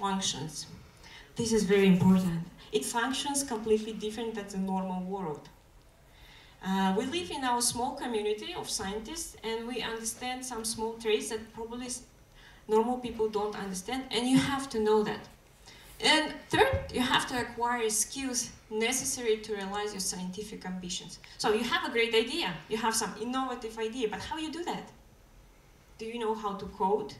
functions. This is very important. It functions completely different than the normal world. We live in our small community of scientists, and we understand some small traits that probably normal people don't understand, and you have to know that. And third, you have to acquire skills necessary to realize your scientific ambitions. So you have a great idea, you have some innovative idea, but how you do that? Do you know how to code?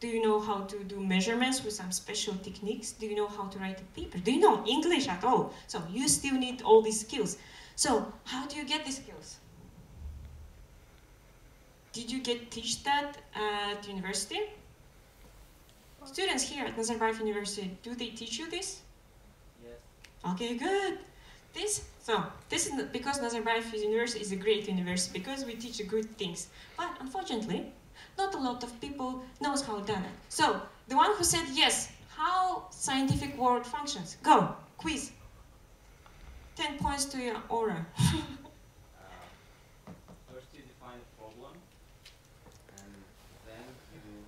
Do you know how to do measurements with some special techniques? Do you know how to write a paper? Do you know English at all? So you still need all these skills. So how do you get these skills? Did you teach that at university? Students here at Nazarbayev University, do they teach you this? Yes. Okay, good. This is because Nazarbayev University is a great university, because we teach good things. But unfortunately, not a lot of people knows how to do it. So, the one who said yes, how scientific world functions, go, quiz. 10 points to your aura. First you define a problem, and then you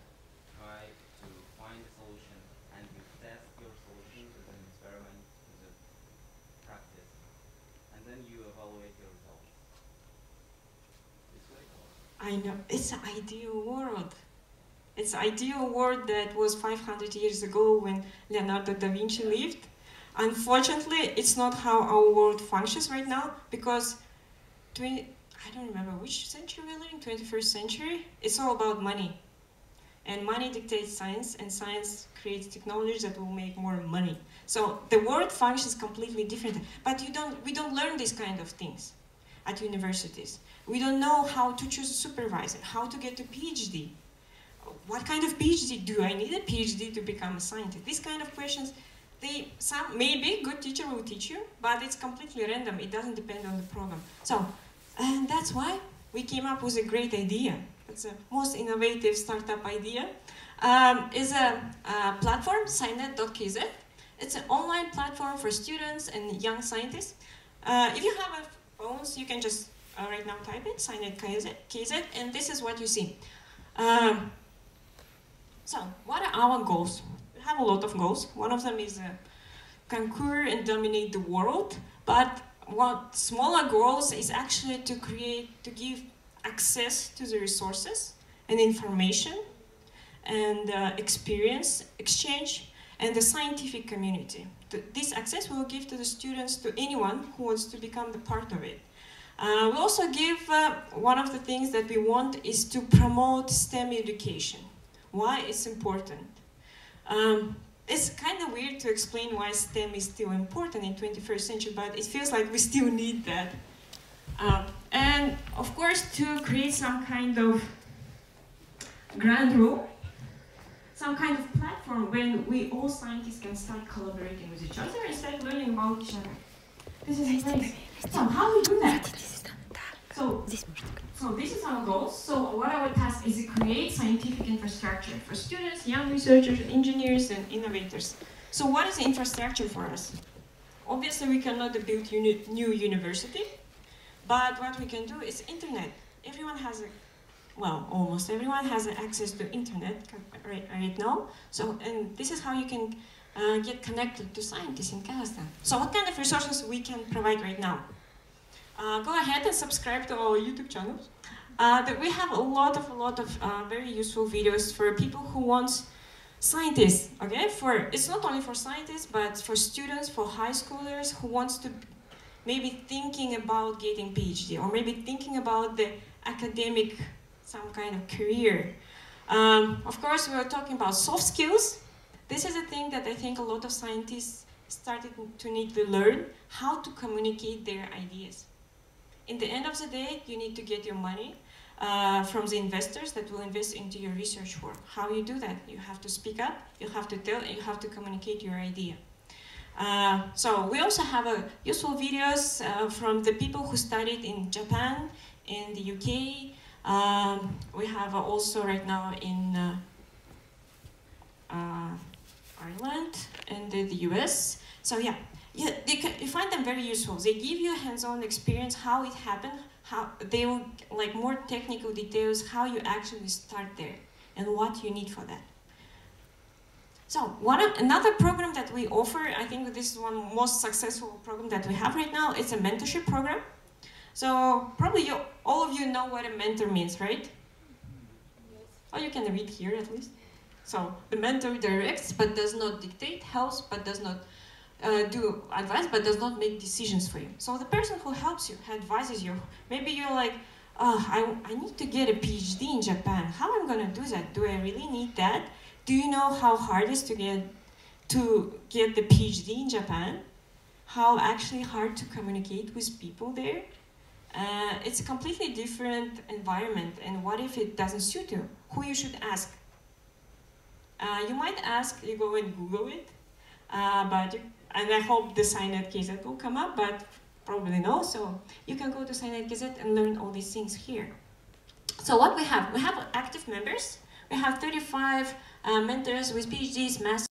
try to find a solution, and you test your solution with an experiment, with a practice, and then you evaluate your results. This way? I know, it's an ideal world. It's an ideal world that was 500 years ago when Leonardo da Vinci lived. Unfortunately, it's not how our world functions right now, because I don't remember which century we live in, 21st century. It's all about money. And money dictates science, and science creates technologies that will make more money. So the world functions completely different. But we don't learn these kind of things at universities. We don't know how to choose a supervisor, how to get a PhD. What kind of PhD? Do I need a PhD to become a scientist? These kind of questions, maybe good teacher will teach you, but it's completely random. It doesn't depend on the program. So, and that's why we came up with a great idea. It's the most innovative startup idea. Is a platform, scinet.kz. It's an online platform for students and young scientists. If you have phones, you can just right now type in scinet.kz, and this is what you see. So, what are our goals? We have a lot of goals. One of them is conquer and dominate the world, but what smaller goals is actually to give access to the resources and information and experience exchange and the scientific community. This access we will give to the students, to anyone who wants to become the part of it. We also give, one of the things that we want is to promote STEM education. Why it's important? It's kind of weird to explain why STEM is still important in 21st century, but it feels like we still need that. And of course, to create some kind of grand rule, some kind of platform when we all scientists can start collaborating with each other and start learning about each other. This is nice. So how do we do that? So this is our goals. So what our task is to create scientific infrastructure for students, young researchers, engineers, and innovators. So what is the infrastructure for us? Obviously, we cannot build new university, but what we can do is internet. Everyone has almost everyone has access to internet right now. So, and this is how you can get connected to scientists in Kazakhstan. So what kind of resources we can provide right now? Go ahead and subscribe to our YouTube channels. We have a lot of very useful videos for people who want scientists, okay? It's not only for scientists, but for students, for high schoolers who wants to maybe thinking about getting PhD, or maybe thinking about the academic, some kind of career. Of course, we are talking about soft skills. This is a thing that I think a lot of scientists started to need to learn, how to communicate their ideas. In the end of the day, you need to get your money from the investors that will invest into your research work. How you do that? You have to speak up, you have to tell, and you have to communicate your idea. So we also have useful videos from the people who studied in Japan, in the UK. We have also right now in Ireland and the US. So yeah, you find them very useful. They give you hands-on experience, how it happened, how they will like more technical details, how you actually start there, and what you need for that. So another program that we offer, I think this is one most successful program that we have right now, it's a mentorship program. So probably all of you know what a mentor means, right? Oh, you can read here at least. So the mentor directs but does not dictate, helps but does not do advice but does not make decisions for you. So the person who helps you, who advises you, maybe you're like, oh, I need to get a PhD in Japan. How am I going to do that? Do I really need that? Do you know how hard it is to get the PhD in Japan? How actually hard to communicate with people there? It's a completely different environment, and what if it doesn't suit you? Who you should ask? You might ask, you go and Google it, and I hope the SciNet KZ will come up, but probably no, so you can go to SciNet KZ and learn all these things here. So what we have active members. We have 35 mentors with PhDs, masters,